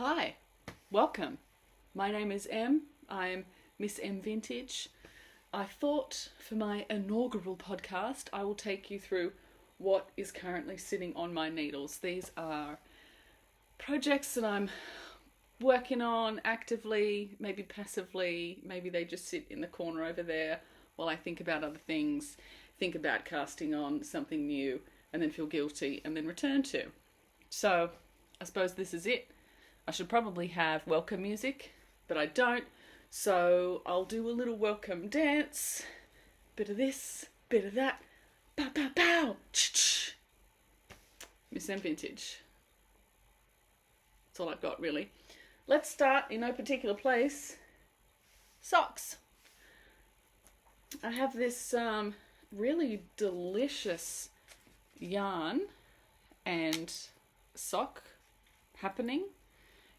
Hi, welcome. My name is Em. I'm Miss M Vintage. I thought for my inaugural podcast I will take you through what is currently sitting on my needles. These are projects that I'm working on actively, maybe passively, maybe they just sit in the corner over there while I think about other things, think about casting on something new, and then feel guilty and then return to. So I suppose this is it. I should probably have welcome music, but I don't, so I'll do a little welcome dance. Bit of this, bit of that. Pow, pow, pow. Ch-ch. Miss M Vintage. That's all I've got, really. Let's start in no particular place. Socks. I have this really delicious yarn and sock happening.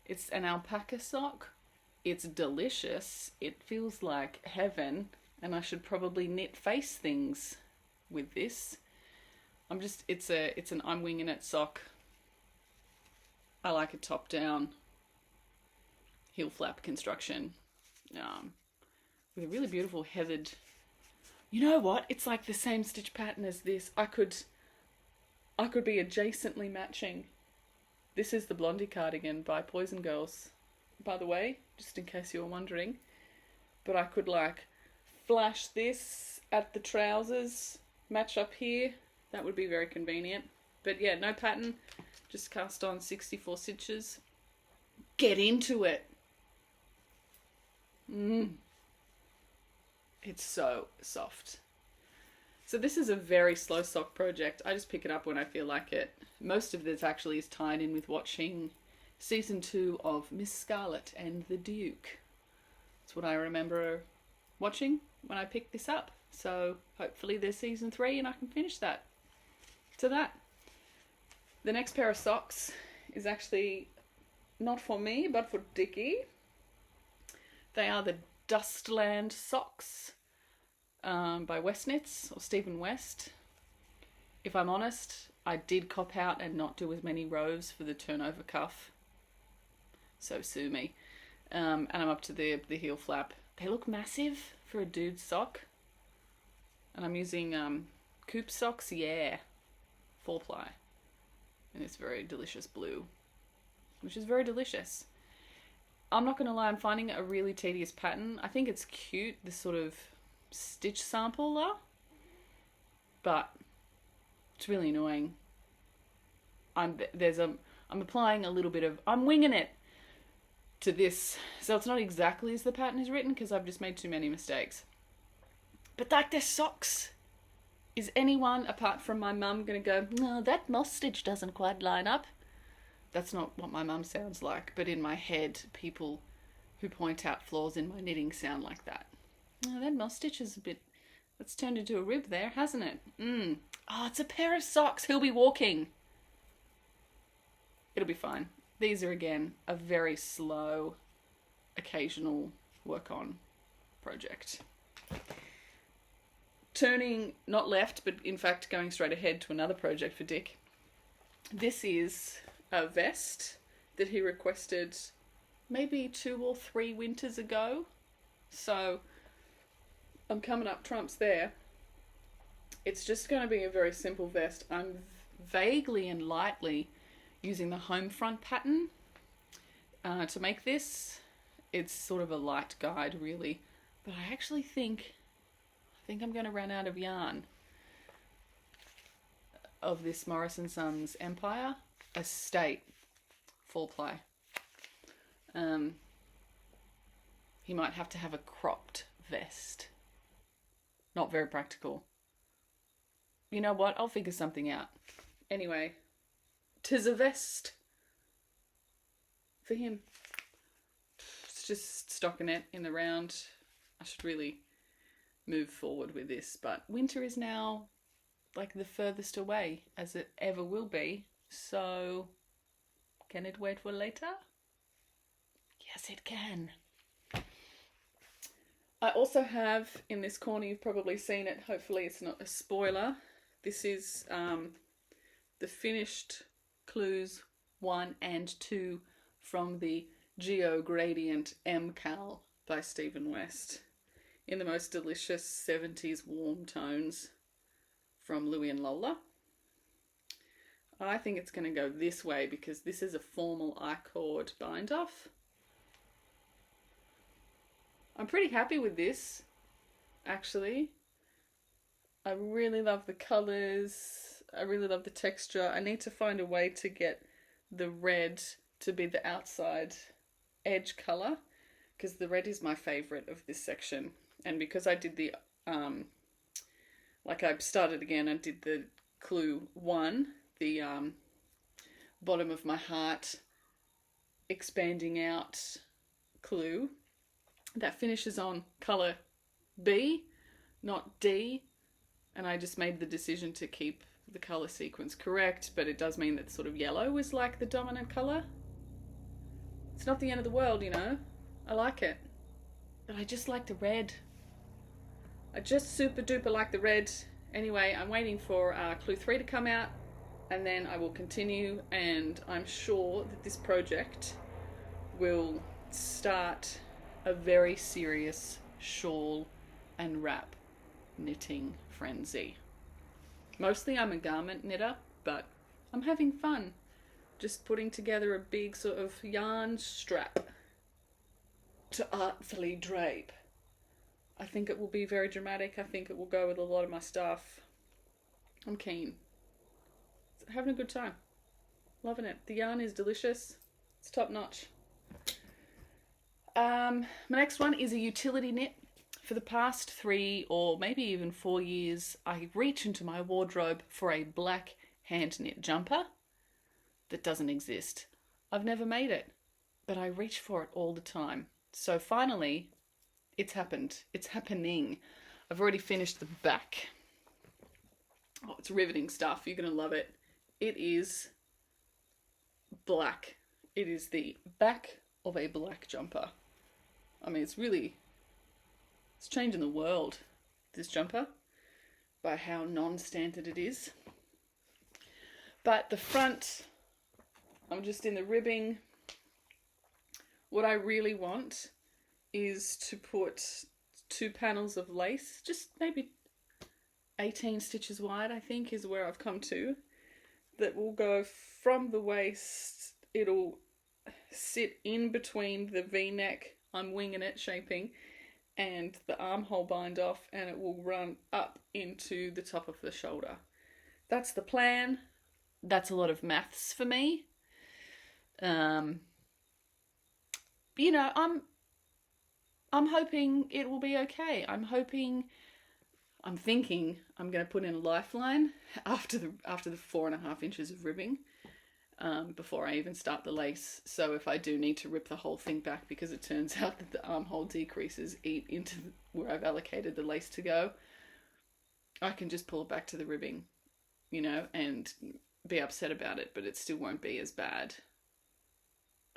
It's an alpaca sock. It's delicious. It feels like heaven, and I should probably knit face things with this. I'm winging it sock. I like a top down heel flap construction with a really beautiful heathered. You know what? It's like the same stitch pattern as this. I could be adjacently matching. This is the Blondie Cardigan by Poison Grrls, by the way, just in case you were wondering. But I could like flash this at the trousers, match up here. That would be very convenient. But yeah, no pattern, just cast on 64 stitches. Get into it. It's so soft. So this is a very slow sock project. I just pick it up when I feel like it. Most of this actually is tied in with watching season 2 of Miss Scarlet and the Duke. That's what I remember watching when I picked this up. So hopefully there's season 3 and I can finish that. To that. The next pair of socks is actually not for me, but for Dickie. They are the Dustland socks. By WestKnits or Stephen West. If I'm honest, I did cop out and not do as many rows for the turnover cuff. So sue me. And I'm up to the heel flap. They look massive for a dude's sock. And I'm using Coop socks, yeah. 4-ply. In this very delicious blue. Which is very delicious. I'm not going to lie, I'm finding it a really tedious pattern. I think it's cute, this sort of stitch sampler, but it's really annoying. I'm applying a little bit of, I'm winging it to this, so it's not exactly as the pattern is written because I've just made too many mistakes. But like their socks, is anyone apart from my mum gonna go, no, that moss stitch doesn't quite line up? That's not what my mum sounds like, but in my head, people who point out flaws in my knitting sound like that. Oh, that moss stitch is a bit, it's turned into a rib there, hasn't it? Oh, it's a pair of socks. He'll be walking. It'll be fine. These are, again, a very slow, occasional work on project. Turning, not left, but in fact going straight ahead to another project for Dick. This is a vest that he requested maybe 2 or 3 winters ago. So I'm coming up trumps there. It's just going to be a very simple vest. I'm vaguely and lightly using the Homefront pattern to make this. It's sort of a light guide, really. But I actually think I'm going to run out of yarn of this Morris & Sons Empire Estate 4-ply. He might have to have a cropped vest. Not very practical. You know what? I'll figure something out. Anyway, 'tis a vest for him. It's just stocking it in the round. I should really move forward with this, but winter is now like the furthest away as it ever will be. So, can it wait for later? Yes, it can. I also have in this corner, you've probably seen it, hopefully it's not a spoiler. This is the finished Clues 1 and 2 from the Geogradient MKAL by Stephen West in the most delicious 70s warm tones from Louie and Lola. I think it's going to go this way because this is a formal I-cord bind off. I'm pretty happy with this, actually. I really love the colours. I really love the texture. I need to find a way to get the red to be the outside edge colour because the red is my favourite of this section. And because I did the, like I started again, I did the clue 1, the bottom of my heart expanding out clue. That finishes on colour B, not D, and I just made the decision to keep the colour sequence correct, but it does mean that sort of yellow is like the dominant colour. It's not the end of the world, you know. I like it. But I just like the red. I just super duper like the red. Anyway, I'm waiting for clue 3 to come out, and then I will continue, and I'm sure that this project will start a very serious shawl and wrap knitting frenzy. Mostly I'm a garment knitter, but I'm having fun just putting together a big sort of yarn strap to artfully drape. I think it will be very dramatic. I think it will go with a lot of my stuff. I'm keen. Having a good time. Loving it. The yarn is delicious. It's top notch. My next one is a utility knit. For the past 3 or maybe even 4 years, I reach into my wardrobe for a black hand knit jumper that doesn't exist. I've never made it, but I reach for it all the time. So finally, it's happened. It's happening. I've already finished the back. Oh, it's riveting stuff. You're going to love it. It is black. It is the back of a black jumper. I mean, it's changing the world, this jumper, by how non-standard it is. But the front, I'm just in the ribbing. What I really want is to put 2 panels of lace, just maybe 18 stitches wide, I think, is where I've come to, that will go from the waist. It'll sit in between the V-neck, I'm winging it, shaping, and the armhole bind off, and it will run up into the top of the shoulder. That's the plan. That's a lot of maths for me. You know, I'm hoping it will be okay. I'm thinking I'm going to put in a lifeline after the 4.5 inches of ribbing. Before I even start the lace. So if I do need to rip the whole thing back because it turns out that the armhole decreases eat into where I've allocated the lace to go, I can just pull it back to the ribbing, you know, and be upset about it, but it still won't be as bad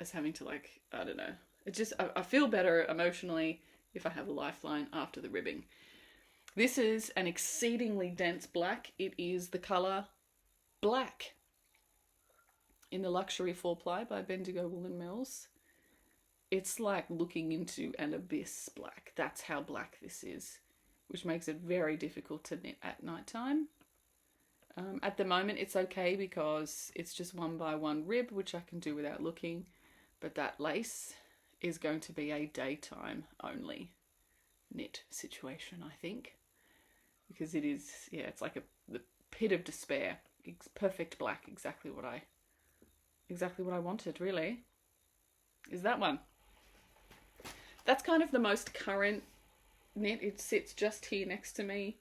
as having to, like, I don't know. It just, I feel better emotionally if I have a lifeline after the ribbing. This is an exceedingly dense black. It is the colour black in the Luxury 4-ply by Bendigo Woolen Mills. It's like looking into an abyss black. That's how black this is, which makes it very difficult to knit at night time. At the moment it's okay because it's just 1x1 rib, which I can do without looking, but that lace is going to be a daytime only knit situation, I think, because it is, yeah, it's like the pit of despair. It's perfect black, exactly what I wanted, really, is that one. That's kind of the most current knit. It sits just here next to me,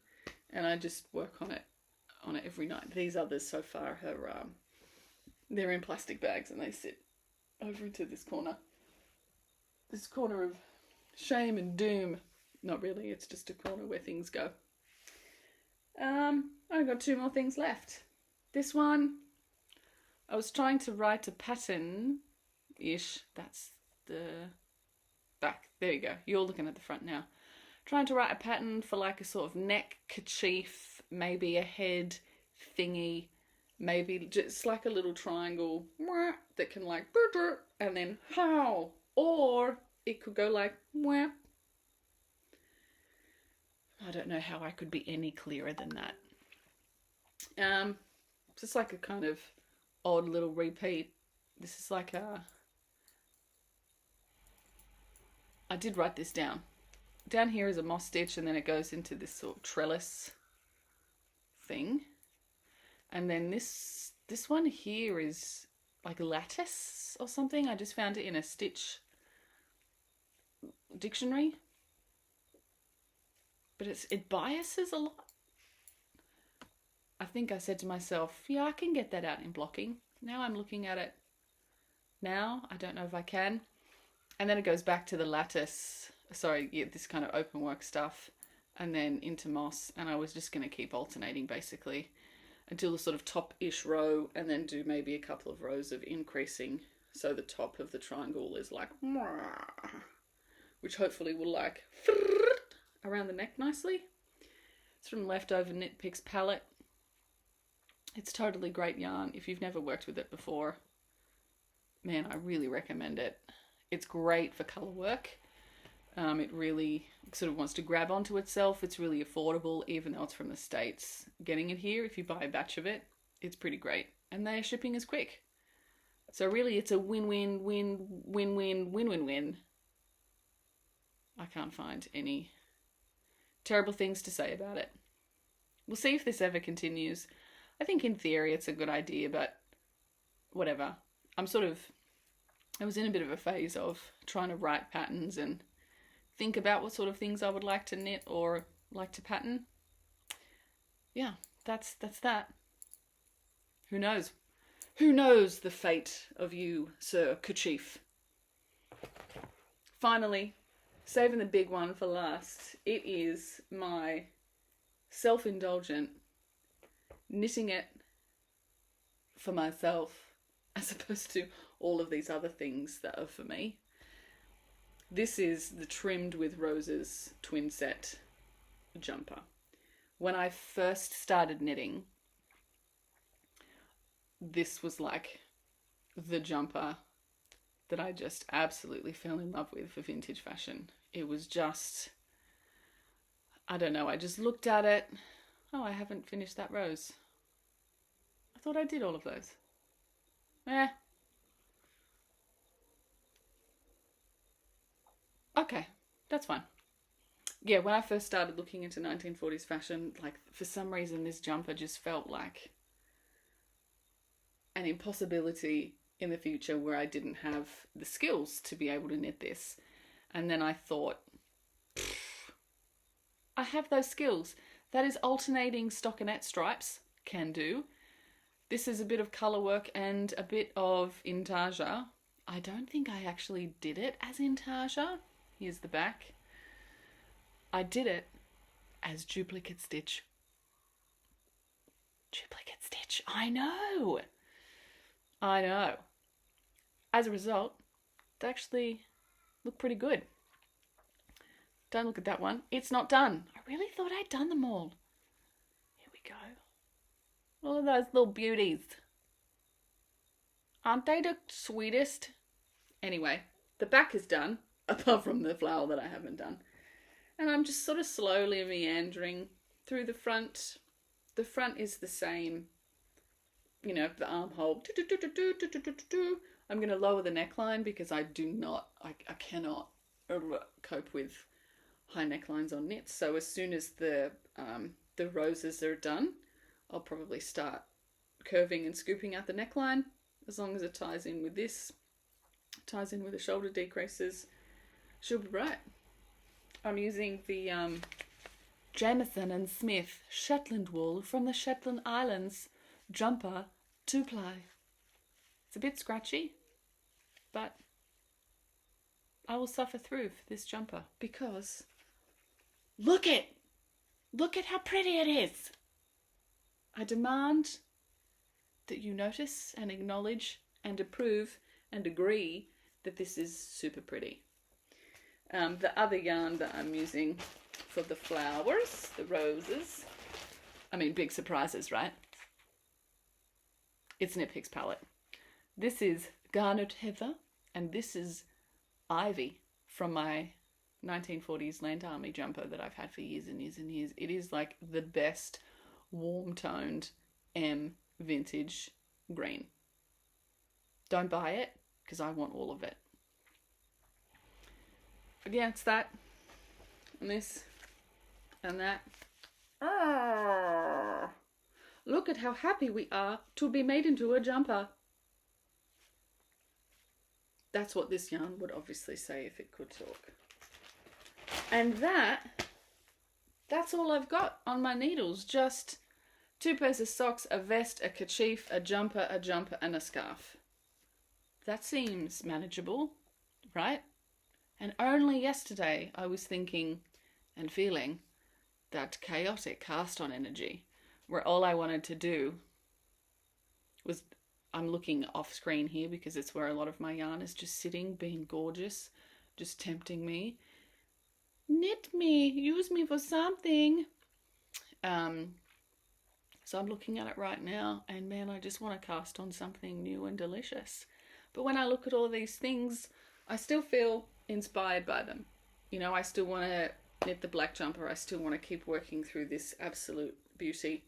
and I just work on it every night. These others so far are, they're in plastic bags, and they sit over into this corner of shame and doom. Not really, it's just a corner where things go. I've got 2 more things left. This one, I was trying to write a pattern-ish. That's the back. There you go. You're looking at the front now. Trying to write a pattern for like a sort of neck kerchief, maybe a head thingy, maybe just like a little triangle that that can like and then howl, or it could go like whap. I don't know how I could be any clearer than that. Just like a kind of odd little repeat. This is like I did write this down. Down here is a moss stitch, and then it goes into this sort of trellis thing. And then this one here is like lattice or something. I just found it in a stitch dictionary. But it biases a lot. I think I said to myself, yeah, I can get that out in blocking. Now I'm looking at it now. I don't know if I can. And then it goes back to the lattice. Sorry, yeah, this kind of open work stuff. And then into moss. And I was just going to keep alternating basically until the sort of top-ish row, and then do maybe a couple of rows of increasing. So the top of the triangle is like, which hopefully will like around the neck nicely. It's from Leftover Knit Picks palette. It's totally great yarn. If you've never worked with it before, man, I really recommend it. It's great for colour work. It really sort of wants to grab onto itself. It's really affordable, even though it's from the States. Getting it here, if you buy a batch of it, it's pretty great. And their shipping is quick. So really it's a win-win-win-win-win-win-win. I can't find any terrible things to say about it. We'll see if this ever continues. I think in theory it's a good idea, but whatever. I was in a bit of a phase of trying to write patterns and think about what sort of things I would like to knit or like to pattern. Yeah, that's that. Who knows? Who knows the fate of you, Sir Kerchief? Finally, saving the big one for last, it is my self-indulgent knitting it for myself as opposed to all of these other things that are for me. This is the Trimmed with Roses twin set jumper. When I first started knitting, this was like the jumper that I just absolutely fell in love with for vintage fashion. It was just, I don't know, I just looked at it. Oh, I haven't finished that rose. I thought I did all of those. Okay, that's fine. Yeah, when I first started looking into 1940s fashion, like for some reason this jumper just felt like an impossibility in the future where I didn't have the skills to be able to knit this. And then I thought, I have those skills. That is alternating stockinette stripes, can do. This is a bit of colour work and a bit of intarsia. I don't think I actually did it as intarsia. Here's the back. I did it as duplicate stitch. Duplicate stitch, I know. As a result, they actually look pretty good. Don't look at that one. It's not done. I really thought I'd done them all. Here we go. Look at those little beauties. Aren't they the sweetest? Anyway, the back is done, apart from the flower that I haven't done. And I'm just sort of slowly meandering through the front. The front is the same, you know, the armhole. I'm going to lower the neckline because I cannot cope with high necklines on knits. So as soon as the roses are done, I'll probably start curving and scooping out the neckline, as long as it ties in with this, ties in with the shoulder decreases, she'll be right. I'm using the Jamison and Smith Shetland wool from the Shetland Islands jumper 2-ply. It's a bit scratchy, but I will suffer through for this jumper because look at how pretty it is. I demand that you notice and acknowledge and approve and agree that this is super pretty. The other yarn that I'm using for the flowers, the roses, I mean, big surprises, right? It's Knit Picks palette. This is Garnet Heather, and this is Ivy from my 1940s Land Army jumper that I've had for years and years and years. It is like the best warm-toned M vintage green. Don't buy it, because I want all of it. But yeah, it's that, and this, and that. Ah, look at how happy we are to be made into a jumper. That's what this yarn would obviously say if it could talk. And that's all I've got on my needles. Just 2 pairs of socks, a vest, a kerchief, a jumper, and a scarf. That seems manageable, right? And only yesterday I was thinking and feeling that chaotic cast-on energy, where all I wanted to do was, I'm looking off screen here because it's where a lot of my yarn is just sitting, being gorgeous, just tempting me. Knit me, use me for something. So I'm looking at it right now, and man, I just want to cast on something new and delicious. But when I look at all these things, I still feel inspired by them. You know, I still want to knit the black jumper. I still want to keep working through this absolute beauty.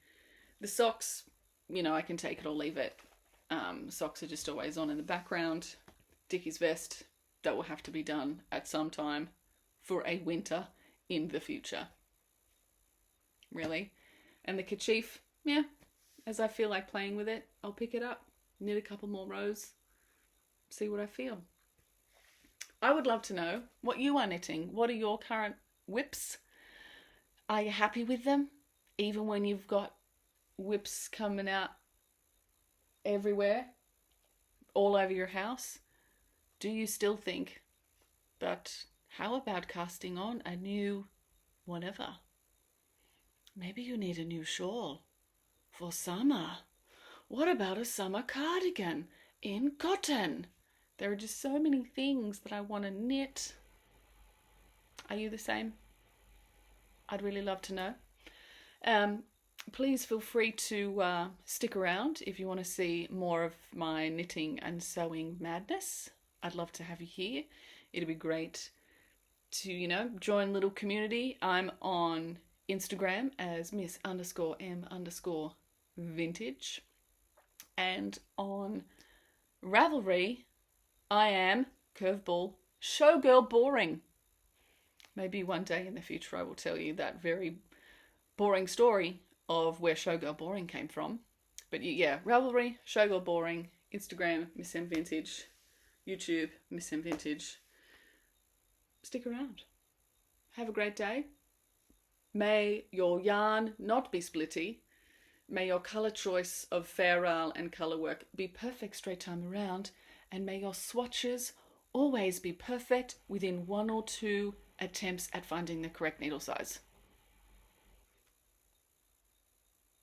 The socks, you know, I can take it or leave it. Socks are just always on in the background. Dickie's vest, that will have to be done at some time for a winter in the future. Really. And the kerchief, yeah, as I feel like playing with it, I'll pick it up, knit a couple more rows, see what I feel. I would love to know what you are knitting. What are your current whips? Are you happy with them? Even when you've got whips coming out everywhere, all over your house? Do you still think that, how about casting on a new whatever? Maybe you need a new shawl for summer. What about a summer cardigan in cotton? There are just so many things that I want to knit. Are you the same? I'd really love to know. Please feel free to stick around if you want to see more of my knitting and sewing madness. I'd love to have you here. It'd be great to, you know, join little community. I'm on Instagram as Miss_M_vintage. And on Ravelry, I am Curveball Showgirl Boring. Maybe one day in the future I will tell you that very boring story of where Showgirl Boring came from. But yeah, Ravelry, Showgirl Boring, Instagram, Miss M Vintage, YouTube, Miss M Vintage. Stick around. Have a great day. May your yarn not be splitty. May your colour choice of fair rail and colour work be perfect straight time around. And may your swatches always be perfect within 1 or 2 attempts at finding the correct needle size.